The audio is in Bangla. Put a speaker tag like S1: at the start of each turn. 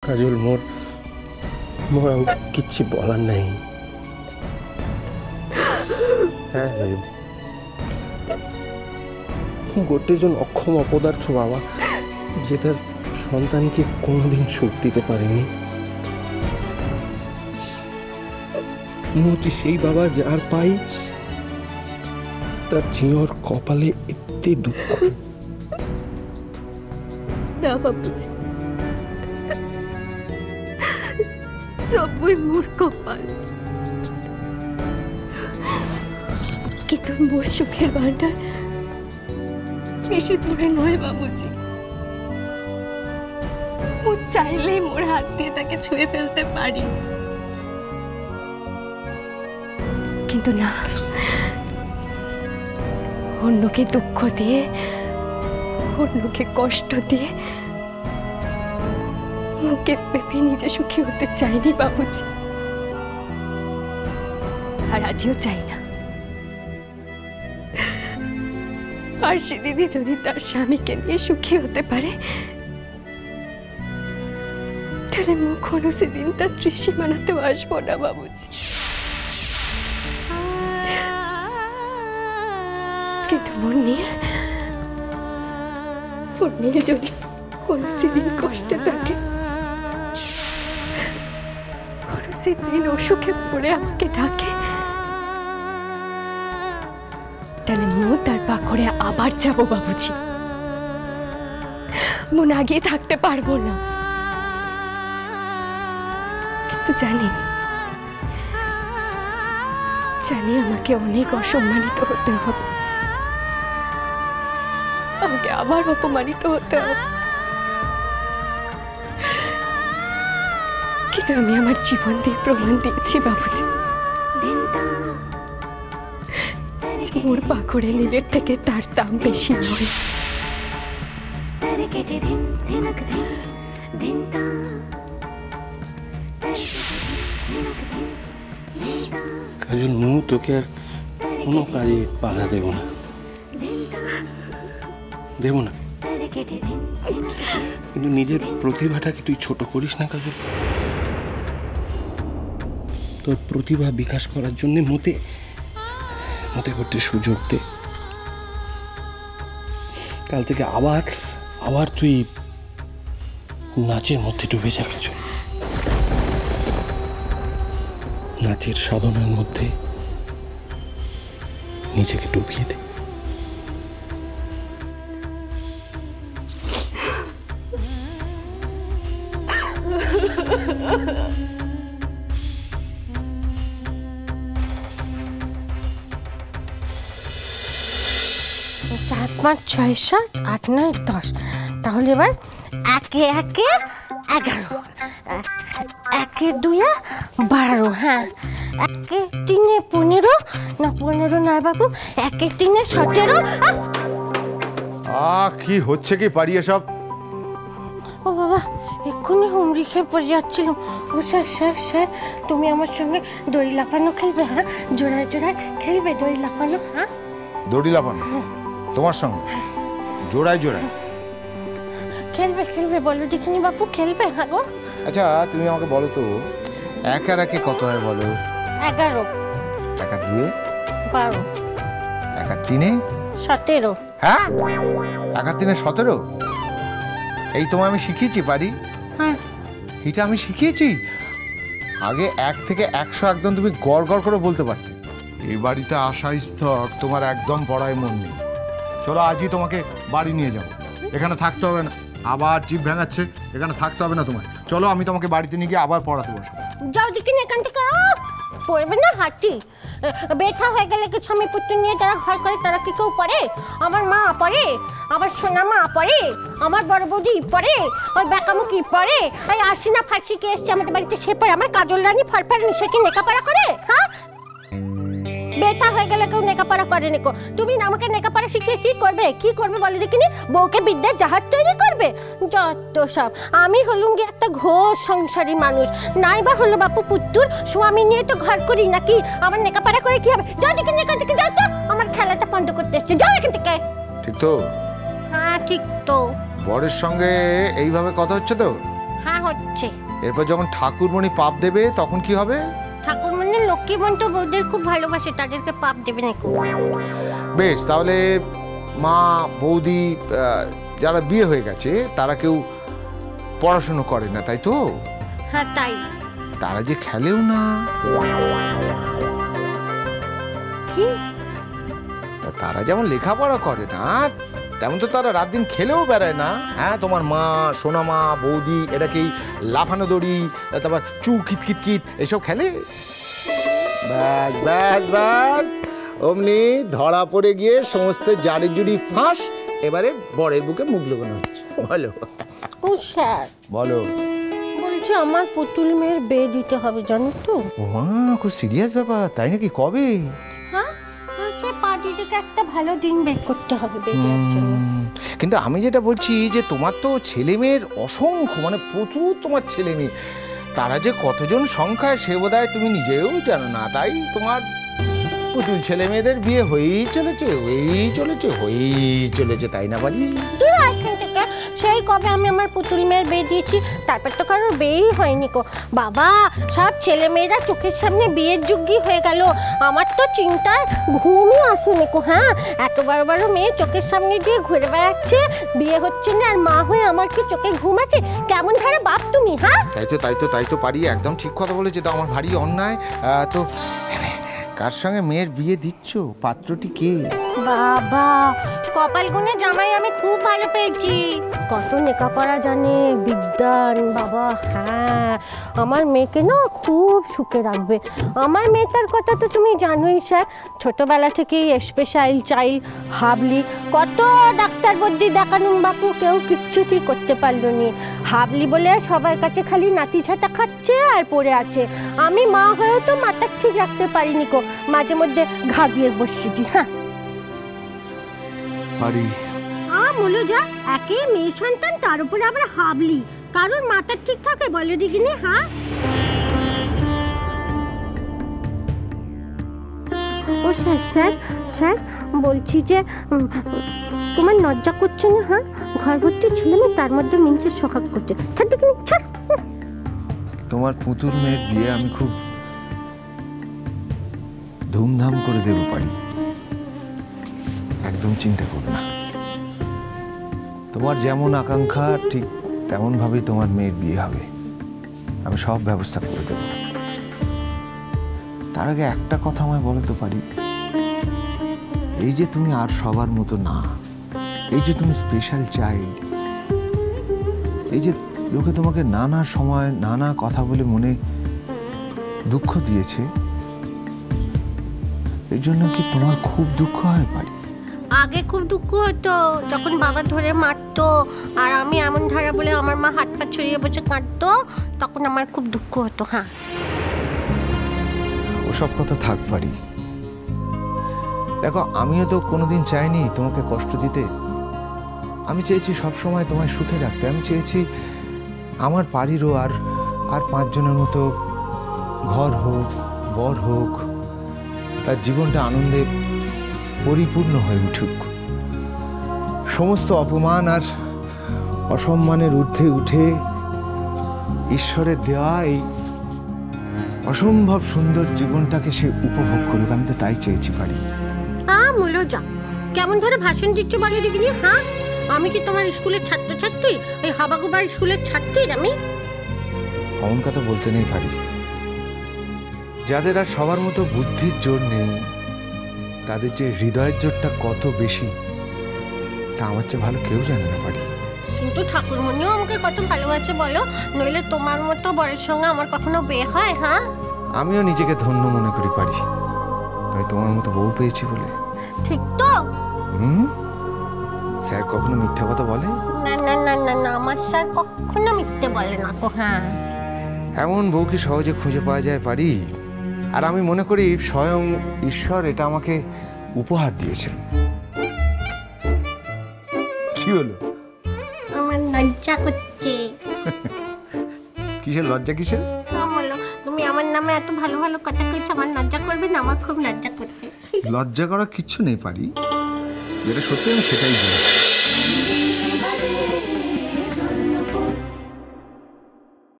S1: কাজল, মোর কিচ্ছু বলার নাই। হ্যাঁ, গোটেজন অক্ষম অপদার্থ বাবা, যে তার সন্তানকে কোনোদিন সুখ দিতে পারেনি। মতি সেই বাবা যার পাই তার ঝিওর কপালে এতে দুঃখ।
S2: না বাবুজি, সবই মোর কপাল, কিন্তু মোর সুখের ভান্ডার বেশি দূরে নয় বাবুজি। ও চাইলেই মোর হাত দিয়ে তাকে ছুঁয়ে ফেলতে পারি, কিন্তু না, অন্যকে দুঃখ দিয়ে, অন্যকে কষ্ট দিয়ে মুখে পেপে নিজে সুখী হতে চাইনি বাবুজি, আর আজও চাই না। আর সে দিদি যদি তার স্বামীকে নিয়ে সুখী হতে পারে, তাহলে মুখনো সেদিন তার ত্রিসীমানাতেও আসবো না বাবুজি। কিন্তু মুন্নির যদি কোন সেদিন কষ্টে থাকে, কোন সেদিন অসুখে পড়ে আমাকে ডাকে, তাহলে মন তার পাখরে আবার যাবো বাবুজি। মন আগিয়ে থাকতে পারবো না, কিন্তু জানি আমাকে অনেক অসম্মানিত হতে হবে, আমাকে আবার অপমানিত হতে হবে, কিন্তু আমি আমার জীবন দিয়ে প্রমাণ দিয়েছি বাবুজি, মোর পাখরে নীলের থেকে তার দাম বেশি নয়।
S1: কাজল, মু তোকে আর কোনো কাজে বাধা দেব না, কিন্তু নিজের প্রতিভাটাকে তুই ছোট করিস না কাজল। তোর প্রতিভা বিকাশ করার জন্য মতে করতে সুযোগ দে। কাল থেকে আবার তুই নাচের মধ্যে ডুবে যা কাজল। নাচের সাধনার মধ্যে নিজেকে ডুবিয়ে দে।
S3: চার পাঁচ ছয় সাত আট নয় 10, তাহলে এবার 1 1 11, 1 2 12, হ্যাঁ 1 3 15, না 15 নয় বাবু, 1 3 17।
S4: কি হচ্ছে কি পারি এসব?
S3: ও বাবা, এক্ষুনি হুমড়ি খেয়ে পড়ে যাচ্ছিলাম। ও স্যার, তুমি আমার সঙ্গে দড়ি লাফানো খেলবে? হ্যাঁ, জোড়ায় খেলবে দড়ি লাফানো? হ্যাঁ,
S4: দড়ি লাফানো তোমার সঙ্গে জোড়ায়
S3: খেলবে বলো দেখিনি বাপু, খেলবে? হ্যাঁ গো।
S4: আচ্ছা তুমি আমাকে বলো তো, 1 আর 1 কত হয় বলো?
S3: 11।
S4: 1 আর 2
S3: 12।
S4: 1 আর 3
S3: 17।
S4: হ্যাঁ, 1 আর 3 17? এই তোমায় আমি শিখিয়েছি পারি?
S3: হ্যাঁ,
S4: এটা আমি শিখিয়েছি। আগে 1 থেকে 100 একদম তুমি গড় করে বলতে পারতে। এই বাড়িতে আসা স্থক তোমার একদম পড়ায় মন নেই। চলো আজই তোমাকে বাড়ি নিয়ে যাবো, এখানে থাকতে হবে না। আবার জিভ ভেঙাচ্ছে, এখানে থাকতে হবে না তোমার। চলো আমি তোমাকে বাড়িতে নিয়ে গিয়ে আবার পড়াতে বসবো।
S3: যাও দেখিনি এখান থেকে, পড়বে না হাঁটি। ব্যথা হয়ে গেলে কি স্বামী পুত্র নিয়ে যারা ঘর করে তারা কি কেউ পড়ে? আমার মা পড়ে, আমার সোনা মা পড়ে, আমার বড় বৌদি পড়ে, ওই বেকামুখী পড়ে, ওই আশিনা ফার্সি কে এসছে আমাদের বাড়িতে সে পড়ে, আমার কাজল রানী ফরফর সে কি নেকাপড়া করে? হ্যাঁ, ব্যথা হয়ে গেলে কেউ নেকাপড়া করে নিকো। তুমি আমাকে নেকাপড়া শিখিয়ে কি করবে বলে দেখিনি? বউকে বিদ্যার জাহাজ তৈরি করবে? যত সব। আমি হলুম গিয়ে একটা ঘোষ সংসারী মানুষ, নাই বা হলো বাপু পুত্তুর স্বামী নিয়ে তো ঘর করি, নাকি আমার নেকাপড়া করে কি হবে? যাও দেখিনি এখান থেকে, যাও তো, আমার খেলাটা বন্ধ করতে এসছে, যাও এখান থেকে।
S4: ঠিক তো?
S3: হ্যাঁ ঠিক তো।
S4: বরের সঙ্গে এইভাবে কথা হচ্ছে তো?
S3: হ্যাঁ হচ্ছে।
S4: এরপর যখন ঠাকুরমণি পাপ দেবে তখন কি হবে?
S3: ঠাকুরমণি লক্ষ্মী বোন তো বউদের খুব ভালোবাসে, তাদেরকে পাপ দেবে নাকি?
S4: বেশ, তাহলে মা বৌদি যারা বিয়ে হয়ে গেছে তারা কেউ পড়াশুনো করে না, তাই তো?
S3: হ্যাঁ তাই।
S4: তারা যে খেলেও না।
S3: কি?
S4: তারা যেমন লেখাপড়া করে না তেমন তো তারা রাত দিন খেলেও বেড়ায় না। হ্যাঁ, তোমার মা, সোনা মা, বৌদি এরা কি লাফানো দড়ি, তারপর চু কিত কিত কিত এসব খেলে? ব্যাস ব্যাস ব্যাস, অমনি ধরা পড়ে গিয়ে সমস্ত জারি জুড়ি ফাঁস। এবারে বরের বুকে মুখ লুকানো হচ্ছে। বলো।
S3: ও স্যার
S4: বলো।
S3: বলছি আমার পুতুল মেয়ের বিয়ে দিতে হবে, জানো তো?
S4: ও মা, খুব সিরিয়াস ব্যাপার, তাই নাকি? কবে?
S3: হ্যাঁ, সে পাঁচি থেকে একটা ভালো দিন বের করতে হবে বিয়ে দেওয়ার জন্য।
S4: কিন্তু আমি যেটা বলছি যে তোমার তো ছেলে মেয়ের অসংখ্য, মানে প্রচুর তোমার ছেলে মেয়ে, তারা যে কতজন সংখ্যায় সে বোধহয় তুমি নিজেও জানো না। তাই তোমার পুতুল ছেলে মেয়েদের বিয়ে হয়েই চলেছে, তাই না বাড়ি?
S3: তুই এখান থেকে সেই কবে আমি আমার পুতুল মেয়ের বিয়ে দিয়েছি, তারপর তো কারোর বিয়েই হয়নি কো বাবা। সব ছেলে মেয়েরা চোখের সামনে বিয়ের যোগ্যই হয়ে গেল, আমার তো চিন্তায় ঘুমই আসেনি কো। হ্যাঁ, এত বড় বড় মেয়ে চোখের সামনে দিয়ে ঘুরে বেড়াচ্ছে, বিয়ে হচ্ছে না, আর মা হয়ে আমার কি চোখে ঘুম আছে? কেমন ধারা বাপ তুমি? হ্যাঁ,
S4: তাই তো পারি, একদম ঠিক কথা বলেছে। তো আমার ভারী অন্যায়। তো কার সঙ্গে মেয়ের বিয়ে দিচ্ছ? পাত্রটি কে?
S3: বাবা, কপাল গুনে জামাই আমি খুব ভালো পেয়েছি, কত লেখাপড়া জানে, বিদ্যান বাবা। হ্যাঁ, আমার মেয়েকে না খুব সুখে রাখবে। আমার মেয়েটার কথা তো তুমি জানোই স্যার, ছোটবেলা থেকেই স্পেশাল চাইল্ড, হাবলি, কত ডাক্তার বদ্যি দেখানুম বাপু, কেউ কিচ্ছুটি করতে পারলো নি। হাবলি বলে সবার কাছে খালি নাতি ঝাঁটা খাচ্ছে আর পড়ে আছে। আমি মা হয়েও তো মাথা ঠিক রাখতে পারিনি কো, মাঝে মধ্যে ঘা দিয়ে বসছি। হ্যাঁ
S4: পারি।
S3: বলো যা, একে মেয়ে সন্তান, তার উপরে আবার হাবলি, কারোর মাথা ঠিক থাকে বলে দিকিনি? হ্যাঁ, ও স্যার বলছি যে তোমার লজ্জা করছে না? হ্যাঁ, ঘর ভর্তি ছেলে মেয়ে, তার মধ্যে মিনচের সোহাগ করছে। ছাড় দেখিনি, ছাড়।
S4: তোমার পুতুল মেয়ের বিয়ে আমি খুব ধুমধাম করে দেব পারি, একদম চিন্তা করো না। তোমার যেমন আকাঙ্ক্ষা ঠিক তেমন ভাবেই তোমার মেয়ের বিয়ে হবে, আমি সব ব্যবস্থা করে দেব। তার আগে একটা কথা আমায় বলো তো পারি, এই যে তুমি আর সবার মতো না, এই যে তুমি স্পেশাল চাইল্ড, এই যে লোকে তোমাকে নানা সময় নানা কথা বলে মনে দুঃখ দিয়েছে, এই জন্য কি তোমার খুব দুঃখ হয় পারি?
S3: আগে খুব দুঃখ হতো যখন বাবা ধরে মারতো, আর আমি এমন ধারা বলে আমার মা হাত পা ছড়িয়ে বসে কাঁদতো, তখন আমার খুব দুঃখ হতো। হ্যাঁ,
S4: ওসব কথা থাক পারি। দেখো, আমিও তো কোনোদিন চাইনি তোমাকে কষ্ট দিতে। আমি চেয়েছি সবসময় তোমায় সুখে রাখতে। আমি চেয়েছি আমার পাড়িরও আর 5 জনের মতো ঘর হোক, বর হোক, তার জীবনটা আনন্দে পরিপূর্ণ হয়ে উঠুক। সমস্ত অপমান আর অসম্মানের ঊর্ধ্বে উঠে ঈশ্বরের দেওয়া এই অসম্ভব সুন্দর জীবনটাকে সে উপভোগ করুক, আমি তো তাই চেয়েছি পারি।
S3: মুলো যা, কেমন ধরে ভাষণ দিচ্ছ বলে দেখিনি? হ্যাঁ, আমি কি তোমার স্কুলের ছাত্রছাত্রী, ওই হাবাগুবার স্কুলের ছাত্রী? আমি
S4: অমন কথা বলতে নেই পারি। যাদের আর সবার মতো বুদ্ধির জোর নেই, তাদের যে হৃদয়ের জোরটা কত বেশি তা আমার চেয়ে ভালো কেউ জানে না পারি।
S3: কিন্তু ঠাকুরমণিও আমাকে কত ভালোবাসে বলো, নইলে তোমার মতো বরের সঙ্গে আমার কখনো বিয়ে হয়? হ্যাঁ,
S4: আমিও নিজেকে ধন্য মনে করি পারি, তাই তোমার মতো বউ পেয়েছি বলে।
S3: ঠিক তো?
S4: স্যার কখনো মিথ্যা কথা বলে?
S3: না না না না না, আমার স্যার কখনো মিথ্যে বলে না তো। হ্যাঁ,
S4: এমন বউ কি সহজে খুঁজে পাওয়া যায় পারি? আর আমি মনে করি স্বয়ং ঈশ্বর এটা আমাকে উপহার দিয়েছেন। কি হলো?
S3: আমার লজ্জা করছে।
S4: কিসের লজ্জা? কিসের?
S3: বলো, তুমি আমার নামে এত ভালো ভালো কথা কইছো, আমার লজ্জা করবে না? আমার খুব লজ্জা করছে।
S4: লজ্জা করা কিচ্ছু নেই পারি, যেটা সত্যি আমি সেটাই বলছি।